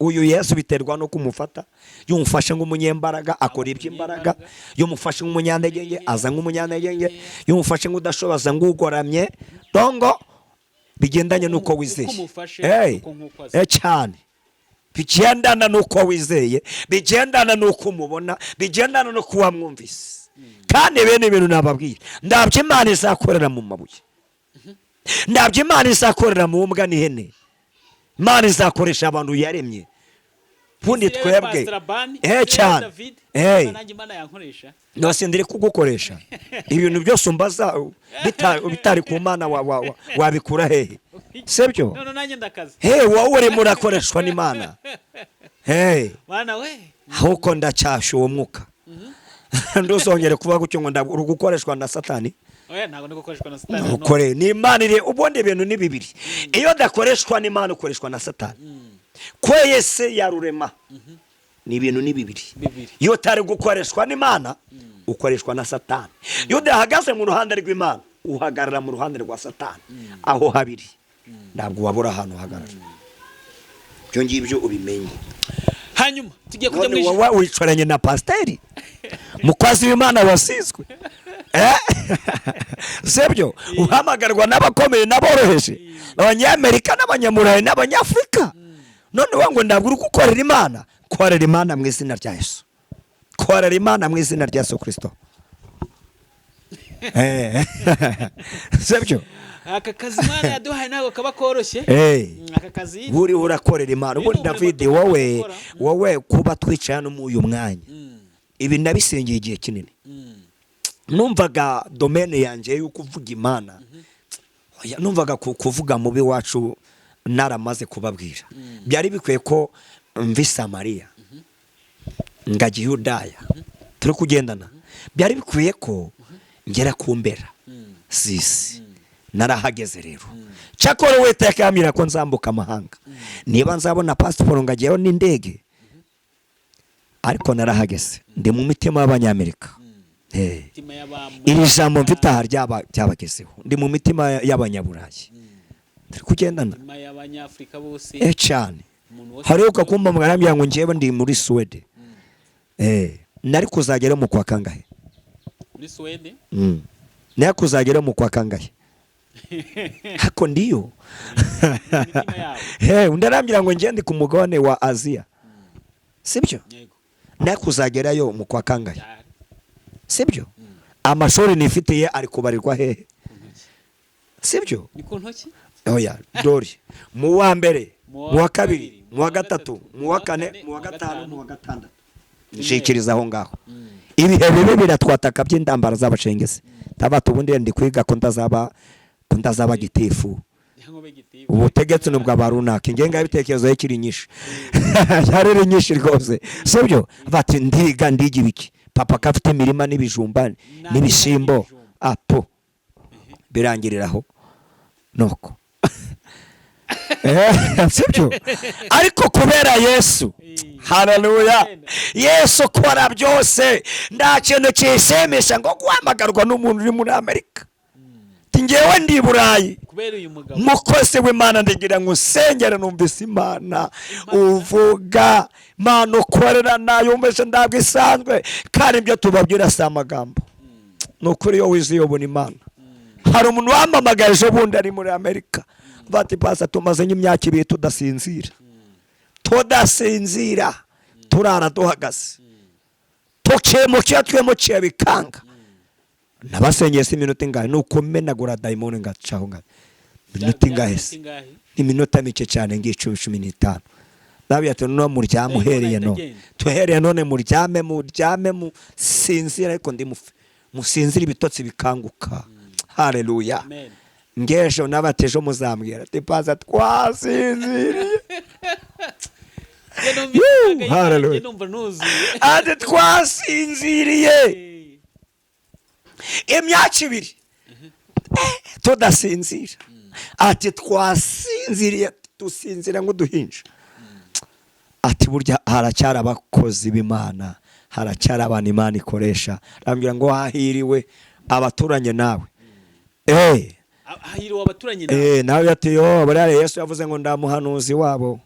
S2: Uyu Yesu biterwa n'uko umufata. Yumufashe nk'umunyembaraga akora iby'imbaraga, yumufashe nk'umunyantege aza nk'umunyantege, yumufashe nk'udashoboza nk'ugoramye. Dongo bigendanye n'uko wizeye. Cyane bigendana n'uko wizeye, bigendana n'uko umubona, bigendana no kuba mwumvise. Kandi bene ibintu nababwira, ndabyo Imana izakorera mu mabuye, ndabyo Imana izakorera mu mbwa n'ihene. Imana izakoresha abantu yaremye. Bundi twebwe cyane nose ndiri kugukoresha ibintu byose umbaza bitari ku Mana wabikura hehe? Sebyo?
S1: Nanjye ndakaza.
S2: Wowe uri murakoreshwa n'Imana.
S1: Bana we,
S2: ahubwo ndacyasha uwo mwuka. Nduzongere kuvuga gutyo ngo ndagukoreshwa na Satani.
S1: Ntabwo ndigukoreshwa na Satani.
S2: Ukore ni Imana iri, ubundi ibintu ni bibiri. Iyo ndakoreshwa n'Imana ukoreshwa na Satani. Ko Yesu yarurema ni ibintu ni bibiri. Iyo utari gukoreshwa n'Imana ukoreshwa na Satani. Iyo udahagaze mu ruhande rw'Imana uhagarara mu ruhande rwa Satani. Aho habiri ntabwo wabura ahantu uhagarara. byo ngibyo ubimenye.
S1: hanyuma tugiye kujya
S2: none wowe wicaranye na pasiteri mukozi w'Imana wasizwe sebyo uhamagarwa n'abakomeye n'aboroheje abanyamerika n'abanyamurayi n'abanyafurika none wangu ndabwo uri gukorera Imana. Korera Imana mu izina rya Yesu, korera Imana mu izina rya Yesu Kristo. Sebyo
S1: aka kazi Imana yaduhaye ntabwo kaba koroshye. Aka kazi
S2: buri urakorera Imana. Ubundi David wowe kuba twicaye no mu uyu mwanya ibi nabisengeye igihe kinini. Numvaga domaine yanjye yuko uvuga Imana, numvaga kuvuga mubi wacu naramaze kubabwira. Byari bikwiye ko mvi Samariya ngagiye Yudaya turi kugendana. Byari bikwiye ko ngera kumbera sisi. Narahageze rero. Cyakora wete yakamira ko nzambuka amahanga. Niba nzabona passport ngagiyeho n'indege. Ariko narahageze. Ndi mu mitima y'Abanyamerika. Iri jambo mfite aha ryabagezeho. Ndi mu mitima y'Abanyaburayi. Turi kugendana.
S1: Mitima y'Abanyafrika bose.
S2: Cyane. Hari ukakumva mwarambya ngo ngiye ndi muri Sweden. Nari kuzagera mu kwa kangahe?
S1: Muri Sweden?
S2: Nari kuzagera mu kwa kangahe? Hako ndiyo. Undarambira ngo ngiye ndi ku mugabane wa Aziya. Sibyo? Nari kuzagerayo mu kwa kangahe? Sibyo? Amashuri nifitiye ari kubarirwa hehe? Sibyo?
S1: Ni ku ntoki?
S2: Oya, dori. Mu wa mbere, mu wa kabiri, mu wa gatatu, mu wa kane, mu wa gatanu, mu wa gatandatu. Nshikiriza aho ngaho. Ibihe bibi biratwataka by'indambara z'abacengezi. Tabatu ubundi ndi kwiga ko ndazaba gitifu. Ubutegetsi n'ubwa barunaka ingenga y'ibitekerezo y'ikiri nyinshi. Yarere nyinshi rwose. Sibyo? Bati ndiga ndigi biki. Papa kafite imirima n'ibijumba n'ibishimbo. Apo. Birangiriraho. Noko. Sibyo? Ariko kubera Yesu. Haleluya. Yesu kora byose. Nta kintu cyishimishya ngo guhamagarwa n'umuntu uri muri Amerika. Tingewe ndi Burayi.
S1: Kubera uyu mugabo.
S2: Mukozi w'Imana ndigira ngo usengere numvise Imana uvuga Imana ukorera nayo umeshe ndabwo isanzwe kandi ibyo tubabwira si amagambo. Nukuri yo wiziye ubona Imana. Hari umuntu wamamagaje bundi ari muri Amerika. Bati pasa tumaze imyaka ibiri tudasinzira. Tudasinzira. Turara duhagaze. Tukemukiye twemukiye bikanga. Nabasengeye si minota ingahe nuko menagura daimoni ngacaho ngahe. Minota ingahe? Ni minota mike cyane ngiye 15. Dabi ati no muryame uhereye no. Tuhereye none muryame mu sinzira ariko ndi musinzira ibitotsi bikanguka. Haleluya.
S1: Amen.
S2: Ngesho nabatejo muzambwira ati paza twasinziriye. Haleluya. Ati twasinziriye. Imyaka ibiri tudasinzira. Ati twasinziriye tusinzira ngo duhinja. Ati burya haracyari abakozi b'Imana, haracyari abantu Imana ikoresha. Rambwira ngo hahiriwe abaturanye nawe.
S1: Hahiriwe abaturanye nawe.
S2: Nawe yati yo bariya Yesu yavuze ngo ndamuhanuzi wabo.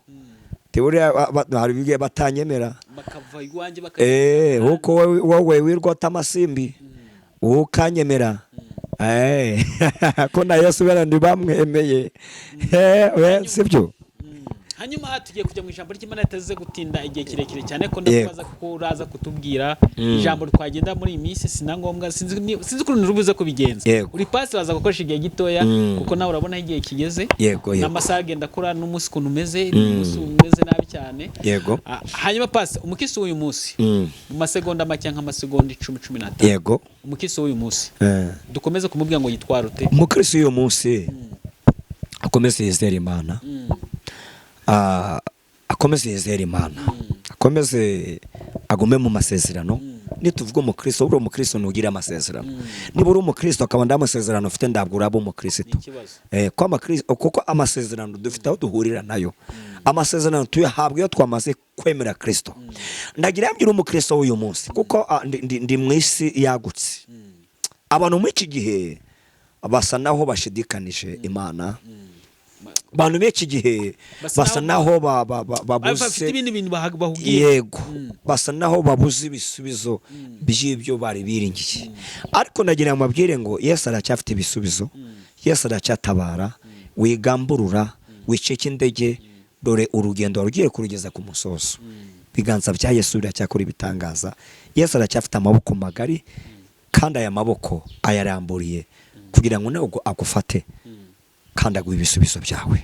S2: Tiburiya hari bigiye batanyemera.
S1: Bakava iwanjye bakava.
S2: Huko wowe wirwota amasimbi. Ukanyemera. Ko na Yesu barandi bamwemeye. Sibyo?
S1: Hanyuma tugiye kujya mu ijambo ry'Imana yataze gutinda igihe kirekire cyane ko ndakubaza ko uraza kutubwira ijambo twagenda muri iyi minsi sinangombwa sinzi ukuntu rubuze kubigenza. Uri pasi waza gukoresha igihe gitoya kuko nawe urabona igihe kigeze. N'amasaha agenda kura n'umunsi kuntu umeze, n'umunsi umeze nabi cyane. Hanyuma pasi umukisi w'uyu munsi mu masegonda make nk'amasegonda 10-15. Umukisi w'uyu munsi dukomeze kumubwira ngo yitwara ute.
S2: Umukisi w'uyu munsi akomeze yizera Imana. Akomeze yizera Imana. Akomeze agume mu masezerano. Nituvuga umukristo uri umukristo nugira amasezerano. Niba uri umukristo akaba ndamasezerano ufite ndabwo uraba umukristo. Ko amakristo kuko amasezerano dufite aho duhurira nayo. Amasezerano tuyahabwa iyo twamaze kwemera Kristo. Ndagira yambira umukristo w'uyu munsi kuko ndi mwisi yagutse. Abantu mu iki gihe basa naho bashidikanije Imana. abantu b'iki gihe basa naho
S1: bafite ibindi bintu bahugiye.
S2: Yego, basa naho babuze ibisubizo by'ibyo bari biringiye. Ariko nagira ngo mabwire ngo Yesu aracyafite ibisubizo, Yesu aracyatabara. Wigamburura, wiceke indege, dore urugendo rugiye kurugeza ku musozo. Biganza bya Yesu biracyakora ibitangaza. Yesu aracyafite amaboko magari, kandi aya maboko ayaramburiye kugira ngo nawe agufate kandi aguhe ibisubizo byawe.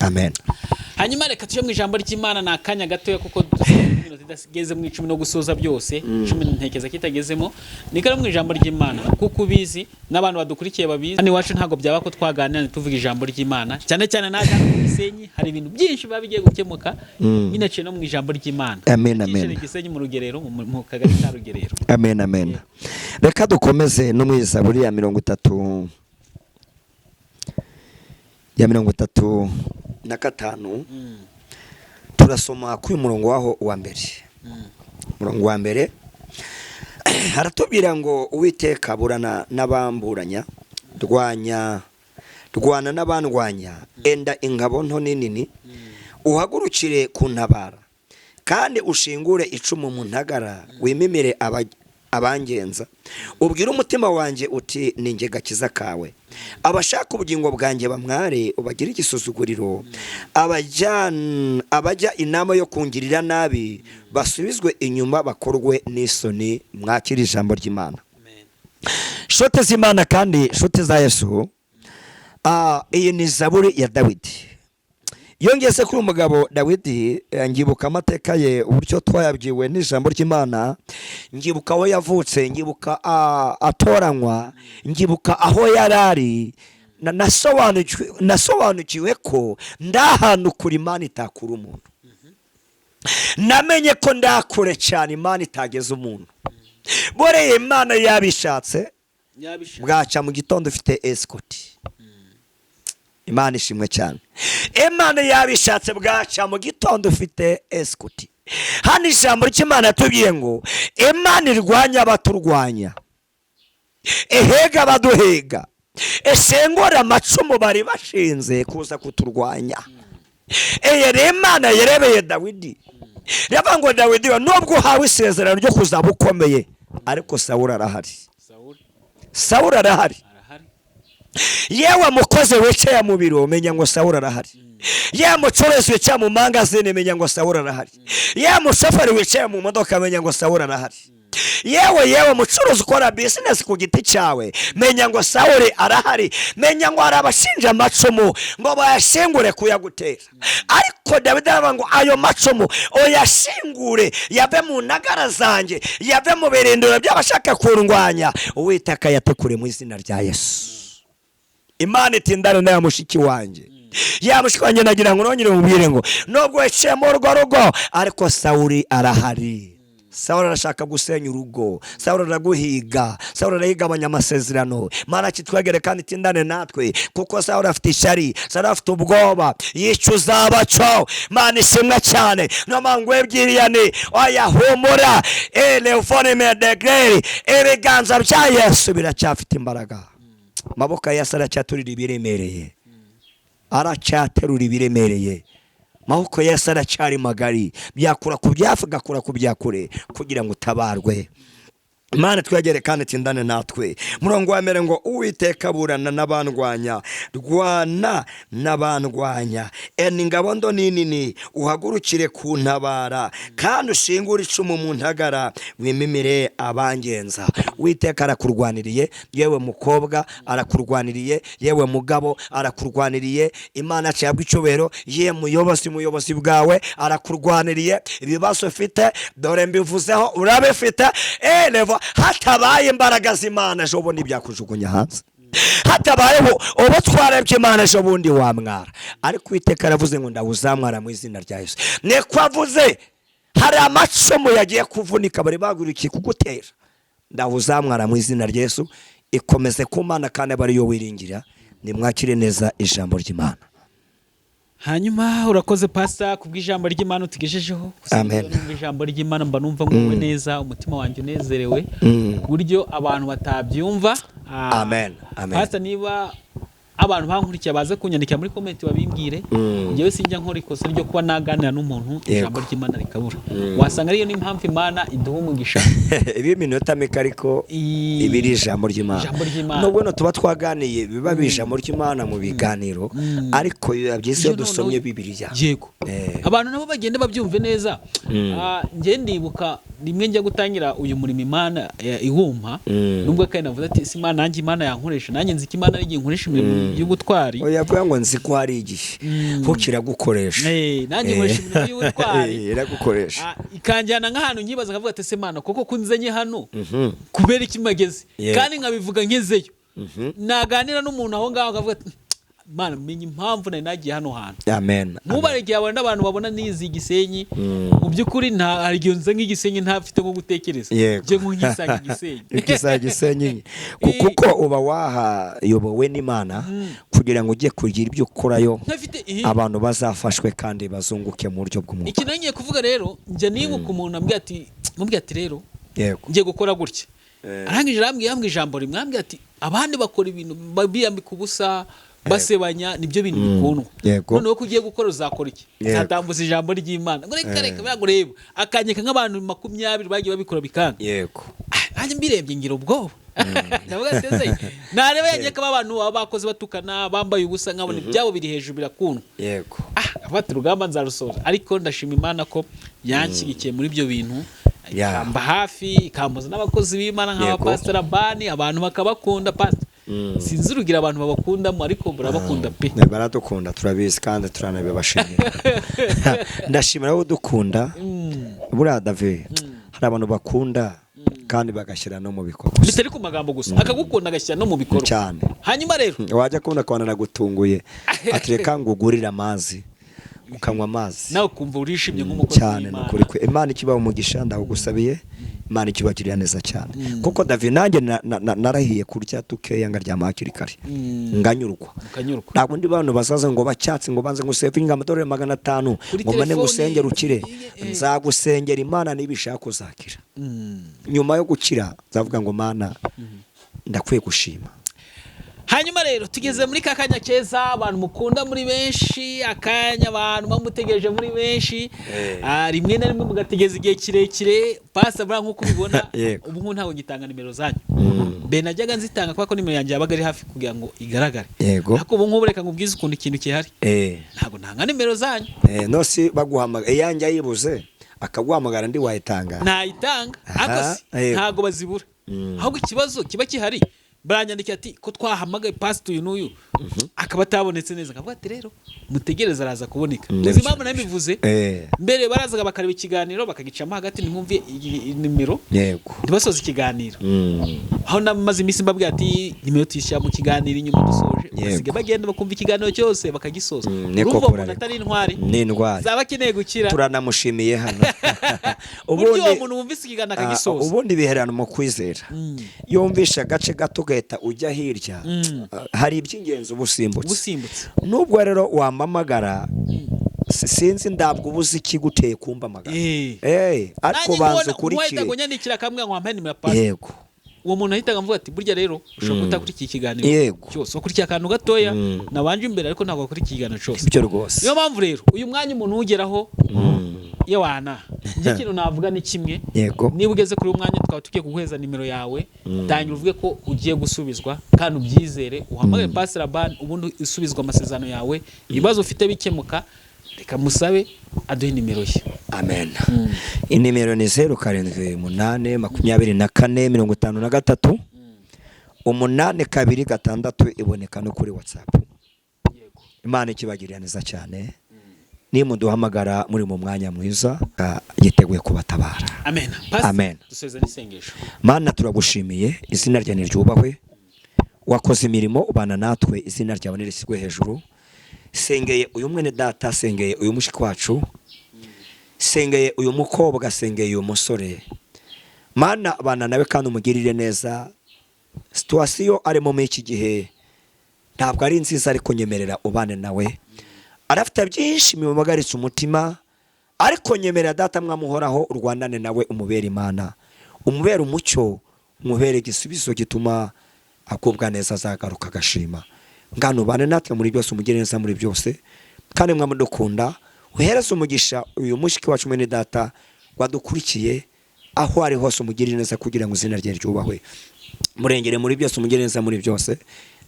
S2: Amen.
S1: Hanyuma reka tuje mu ijambo ry'Imana na akanya gatoya kuko tudageze mu 10 no gusoza byose 10 ntekeza kitagezemo. Nikara mu ijambo ry'Imana kuko ubizi n'abantu badukurikiye babizi. Hani wacu ntago byaba ko twaganira tuvuga ijambo ry'Imana. Cyane cyane naje mu Gisenyi hari ibintu byinshi babigiye gukemuka. Binaciye no mu ijambo ry'Imana.
S2: Amen, amen.
S1: Gisenyi mu rugerero mu kagari ka rugerero.
S2: Amen, amen. Reka dukomeze no mu Zaburi ya 30 ya 35 turasoma ku murongo waho wa mbere. Murongo wa mbere haratubwira ngo Uwiteka burana n'abamburanya, rwana n'abandwanya, enda ingabo nto nini, uhagurukire kuntabara, kandi ushingure icumu mu ntagara, wimimire abangenza. Ubwira umutima wanjye uti ninjye gakiza kawe. Abashaka ubugingo bwanjye bamware, ubagira igisuzuguriro. Abajya inama yo kungirira nabi, basubizwe inyuma bakorwe n'isoni. Mwakira ijambo ry'Imana. Shote z'Imana kandi shote za Yesu. Iyi ni Zaburi ya Dawidi. Yongeze kuri umugabo Dawidi, ngibuka amateka ye uburyo twayabwiwe n'ijambo ry'Imana, ngibuka aho yavutse, ngibuka atoranywa, ngibuka aho yarari. Nasobanukiwe ko ndahantu kuri Imana itakura umuntu. Namenye ko ndakure cyane Imana itageze umuntu. Boreye Imana yabishatse bwaca mu gitondo ufite escort. Imana ishimwe cyane. Imana yabishatse bwaca mu gitondo ufite escort. Hano ijambo ry'Imana tubwiye ngo Imana irwanya abaturwanya, ehega baduhega, esengora amacumu bari bashinze kuza kuturwanya. Imana yarebeye Dawidi, yavuga ngo Dawidi nubwo uhawe isezerano ryo kuzaba ukomeye, ariko Sawuli arahari. Sawuli arahari. Yewe mukoze wicaye mu biro menya ngo Sawuli arahari. Yewe mucuruzi wicaye mu mangazini menya ngo Sawuli arahari. Yewe mushoferi wicaye mu modoka menya ngo Sawuli arahari. Yewe mucuruzi ukora business ku giti cyawe menya ngo Sawuli arahari. Menya ngo hari abashinja amacumu ngo bayashingure kuyagutera. Ariko Dawidi aravuga ngo ayo macumu oyashingure yave mu ntagara zanjye, yave mu birindiro by'abashaka kurwanya. Uwiteka yatekure mu izina rya Yesu. Imana itindana na mushiki wanje. Ya mushiki wanje nagira ngo nongere mubwire ngo nubwo ecemo urwo rugo, ariko Sawuli arahari. Sawuli arashaka gusenya urugo, Sawuli araguhiga, Sawuli arahiga abanyamasezerano. Mana kitwegere kandi itindane natwe kuko Sawuli afite ishari, Sawuli afite ubwoba, yicuza abaco. Mana ishimwe cyane. No mangwe byiriyane oyahumura elephone degree ibiganza bya Yesu biracyafite imbaraga. Maboko ya Yesu aracyaturira ibiremereye, aracyaterura ibiremereye. Maboko ya Yesu aracyari magari, byakura ku byafu gakura ku byakure kugira ngo utabarwe. Mana twegere kandi tindane natwe. Murongo wa mbere ngo Uwiteka burana n'abandwanya, rwana n'abandwanya, ingabo ndo nini, uhagurukire kuntabara, kandi ushingure icumu mu ntagara, wimimire abangenza. Uwiteka arakurwaniriye, yewe mukobwa arakurwaniriye, yewe mugabo arakurwaniriye. Imana cyabwa icobero, ye muyobozi bwawe arakurwaniriye. Ibibazo ufite dore mbivuzeho urabifite. Hatabaye imbaraga z'Imana ejo bundi byakujugunya hanze. Hatabayeho ubutware bw'Imana ejo bundi wamwara. Ariko Uwiteka aravuze ngo ndawuzamwara mu izina rya Yesu. Neko avuze hari amacumu yagiye kuvunika bari bagurikiye kugutera. Ndawuzamwara mu izina rya Yesu. Ikomeze ku Mana kandi bari yo wiringira. Nimwakire neza ijambo ry'Imana.
S1: Hanyuma urakoze Pastor kubw'ijambo ry'Imana tugejejeho.
S2: Amen.
S1: Ijambo ry'Imana mba numva nguwe neza, umutima wanjye unezerewe ku buryo abantu batabyumva.
S2: Amen. Amen.
S1: Pastor niba abantu bankurikiye baze kunyandikira muri comment babimbwire ngewe sinjya nkora ikosa ryo kuba naganira n'umuntu ijambo ry'Imana rikabura wasanga ariyo n'impamvu Imana iduha umugisha
S2: ibi minota mike ariko ibiri ijambo ry'Imana nubwo no tuba twaganiye biba bijambo ry'Imana mu biganiro ariko byiza dusomye Bibiliya
S1: yego abantu nabo bagende babyumve neza nge ndibuka rimwe njya gutangira uyu murimo Imana ihumpa nubwo kandi navuze ati si Imana nanjye Imana yankoresha nanjye nzi ko Imana ari igihe nkoresha imirimo y'ubutwari
S2: yavuga ngo nzi ko hari igihe kukira gukoresha
S1: nanjye nkoresha imirimo y'ubutwari
S2: iragukoresha
S1: ikanjyana nk'ahantu nyibaza nkavuga ati se Imana koko kunzenye hano kubera iki mageze kandi nkabivuga nkezeyo naganira n'umuntu aho ngaho akavuga ati Mana menye impamvu nari nagiye hano hantu
S2: amen
S1: mubarege abantu n'abantu babona nizi Gisenyi mu byukuri nta ariyo nze nk'igisenyi ntafite nko gutekereza je nk'isanga Gisenyi
S2: ikisanga Gisenyi kuko uba wahayobowe n'Imana kugira ngo ujye kugira ibyo ukorayo abantu bazafashwe kandi bazunguke mu buryo bw'umwuka.
S1: Iki nanye kuvuga rero nje nibuka umuntu ambwiye ati rero ngiye gukora gutya arangije arambwiye ijambo rimwe ambwiye ati abandi bakora ibintu biyambika ubusa basebanya nibyo bintu bikundwa noneho kugiye gukora uzakora iki ntatambuza ijambo ry'Imana ngo reka bagureba akanyeka nk'abantu 20 bagiye babikora bikanga
S2: yego
S1: anje mbirebye ngira ubwoba navuga ati nareba yanyeka abantu bakoze batukana bambaye ubusa nkabona ibyabo biri hejuru birakundwa
S2: yego
S1: afata urugamba nzarusoza ariko ndashima Imana ko yanshyigikiye muri ibyo bintu ikamba hafi ikambuza n'abakozi b'Imana nk'abapastor Abani abantu bakabakunda pastor sinzi urugira abantu babakundamo ariko burabakunda pe
S2: baradukunda turabizi kandi turanabibashimira ndashimira wo dukunda buriya David hari abantu bakunda kandi bagashyira no mu bikorwa
S1: bitari ku magambo gusa akagukunda agashyira no mu bikorwa
S2: cyane
S1: hanyuma rero
S2: wajya kubona ko nagutunguye atireka ngo ugurira amazi ukanywa amazi
S1: nawe kumva urishimye nk'umukozi
S2: cyane n'ukuri kwe Imana ikiba umugisha ndagusabiye Imana ikibagirira neza cyane kuko David nanjye narahiye kurya tukeya ngaryama hakiri kare nganyurwa ntabwo ndi bantu basaza ngo bacyatsi ngo banze ngo sevinga amadolari 500 ngo mane gusengera ukire nzagusengera Imana nibishaka uzakira nyuma yo gukira zavuga ngo Mana ndakwiye gushima.
S1: Hanyuma rero tugeze muri kakanya keza abantu mukunda muri benshi akanya abantu bamutegereje muri benshi rimwe na rimwe mugategeza igihe kirekire pasta bra nko kubibona ubu ntago gitanga nimero zanyu najyaga nzitanga kwa ko nimero yanjye yabaga ari hafi kugira ngo igaragare ariko ubu nko bureka ngubwiza ukunda ikintu kihari ntago ntanga nimero zanyu
S2: no si baguhamagara yanjye ayibuze akaguhamagara ndi wayitanga
S1: ntayitanga ariko ntago bazibura ahubwo ikibazo kiba kihari baranyandika ati ko twahamagaye pastor uyu n'uyu akaba atabonetse neza akavuga ati rero mutegereza araza kuboneka uzi impamvu nabivuze mbere barazaga bakareba ikiganiro bakagicamo hagati nimwumve nimero
S2: yego
S1: ntibasoza ikiganiro aho namaze iminsi mbabwira ati nimero tuyishyira mu kiganiro inyuma dusoje basigaye bagenda bakumva ikiganiro cyose bakagisoza urumva umuntu atari intwari zaba akeneye gukira
S2: turanamushimiye hano
S1: ubundi uwo muntu wumvise ikiganiro akagisoza
S2: ubundi biherana mu kwizera yumvisha agace gato gahita ujya hirya hari iby'ingenzi ubusimbutse nubwo rero wamamagara sinzi ndabwo ubuze ikiguteye kumbamagara ariko banze kurikire
S1: yego uwo muntu ahitaga mvuga ati burya rero ushobora kutakurikiye ikiganiro cyose wakurikiye akantu gatoya nabanje imbere ariko ntabwo wakurikiye ikiganiro cyose
S2: ibyo rwose
S1: niyo mpamvu rero uyu mwanya umuntu ugeraho yewana njye kintu navuga ni kimwe niba ugeze kuri uyu mwanya twaba tugiye kuguheza nimero yawe tangira uvuge ko ugiye gusubizwa kandi ubyizere uhamagare pastor Abani ubundi usubizwa amasezerano yawe ibibazo ufite bikemuka reka musabe aduhe nimero ye
S2: amen inimero ni 0788245453 826 iboneka no kuri WhatsApp. Imana ikibagirira neza cyane nimuduhamagara muri mu mwanya mwiza yiteguye kubatabara.
S1: Amen.
S2: Amen.
S1: Duseze n'isengesho.
S2: Mana turagushimiye izina rya niryubahwe wakoze imirimo ubana natwe izina ryawe nirishyirwe hejuru. Sengeye uyu mwene data, sengeye uyu mushiki wacu, sengeye uyu mukobwa, sengeye uyu musore. Mana abana nawe kandi umugirire neza. Situation arimo muri iki gihe ntabwo ari nziza ariko nyemerera ubane nawe. Arafite byinshi bimubagaritse umutima ariko nyemerera data mwamuhoraho urwandane nawe umubera Imana. Umubera umucyo, umubera igisubizo gituma akubwa neza azagaruka agashima. ngano bane natwe muri byose, umugire neza muri byose, kandi mwamudukunda uhereze umugisha uyu mushiki wacu mwene data wadukurikiye aho ari hose, umugire neza kugira ngo izina rye ryubahwe, murengere muri byose, umugire neza muri byose.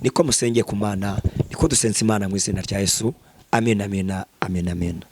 S2: Niko musengeye ku Mana, niko dusenze Imana mu izina rya Yesu. Amen, amen, amen, amen.